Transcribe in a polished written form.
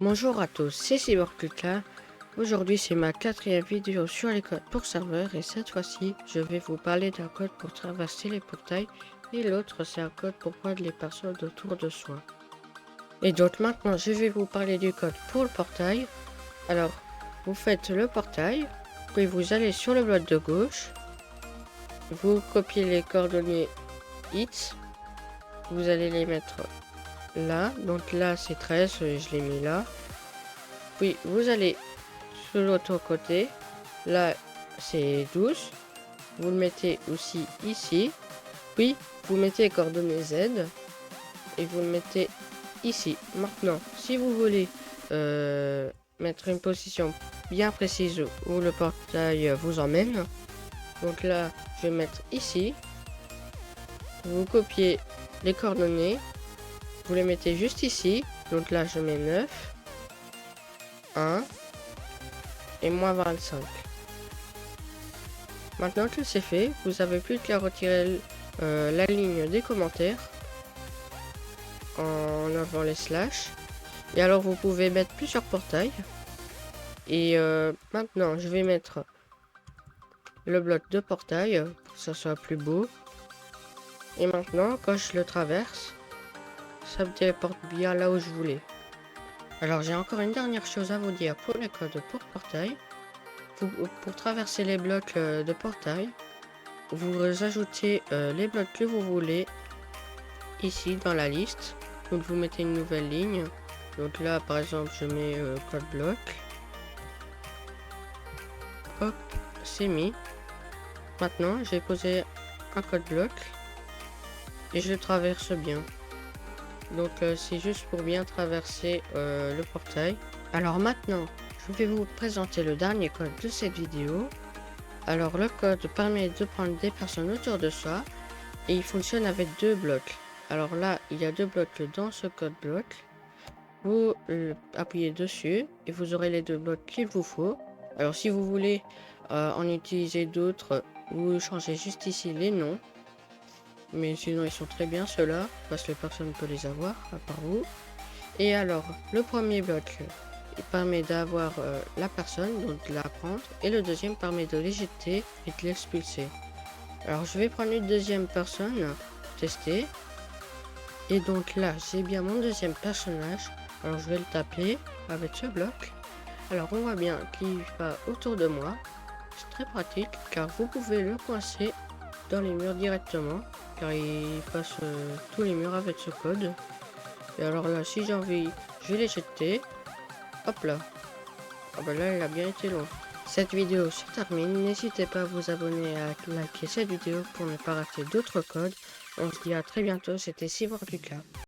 Bonjour à tous, c'est CyborCulca. Aujourd'hui, c'est ma quatrième vidéo sur les codes pour serveur et cette fois-ci, je vais vous parler d'un code pour traverser les portails et l'autre, c'est un code pour prendre les personnes autour de soi. Et donc maintenant, je vais vous parler du code pour le portail. Alors, vous faites le portail, puis vous allez sur le bloc de gauche, vous copiez les coordonnées X, vous allez les mettre là, donc là c'est 13, je l'ai mis là. Puis vous allez sur l'autre côté, là c'est 12, vous le mettez aussi ici, puis vous mettez les coordonnées Z et vous le mettez ici. Maintenant, si vous voulez mettre une position bien précise où le portail vous emmène, donc là je vais mettre ici, vous copiez les coordonnées, vous les mettez juste ici, donc là je mets 9, 1 et moins 25. Maintenant que c'est fait, vous avez plus qu'à retirer la ligne des commentaires en enlevant les slash. Et alors vous pouvez mettre plusieurs portails. Et maintenant je vais mettre le bloc de portail pour que ça soit plus beau. Et maintenant quand je le traverse, ça me téléporte bien là où je voulais. Alors j'ai encore une dernière chose à vous dire pour les codes pour portail. Pour traverser les blocs de portail, vous ajoutez les blocs que vous voulez ici dans la liste. Donc vous mettez une nouvelle ligne. Donc là par exemple je mets code bloc. Hop, c'est mis. Maintenant j'ai posé un code bloc et je traverse bien. Donc c'est juste pour bien traverser le portail. Alors maintenant je vais vous présenter le dernier code de cette vidéo. Alors le code permet de prendre des personnes autour de soi et il fonctionne avec deux blocs. Alors là il y a deux blocs dans ce code bloc. Vous appuyez dessus et vous aurez les deux blocs qu'il vous faut. Alors si vous voulez en utiliser d'autres, vous changez juste ici les noms. Mais sinon ils sont très bien ceux-là parce que personne ne peut les avoir à part vous. Et alors le premier bloc il permet d'avoir la personne, donc de la prendre, et le deuxième permet de l'éjecter et de l'expulser. Alors je vais prendre une deuxième personne, tester, et donc là j'ai bien mon deuxième personnage. Alors je vais le taper avec ce bloc. Alors on voit bien qu'il va autour de moi, c'est très pratique car vous pouvez le coincer dans les murs directement, car il passe tous les murs avec ce code. Et alors là si j'ai envie, je vais l'éjecter. Hop là. Ah bah là, il a bien été long. Cette vidéo se termine. N'hésitez pas à vous abonner et à liker cette vidéo pour ne pas rater d'autres codes. On se dit à très bientôt. C'était CyborCulca.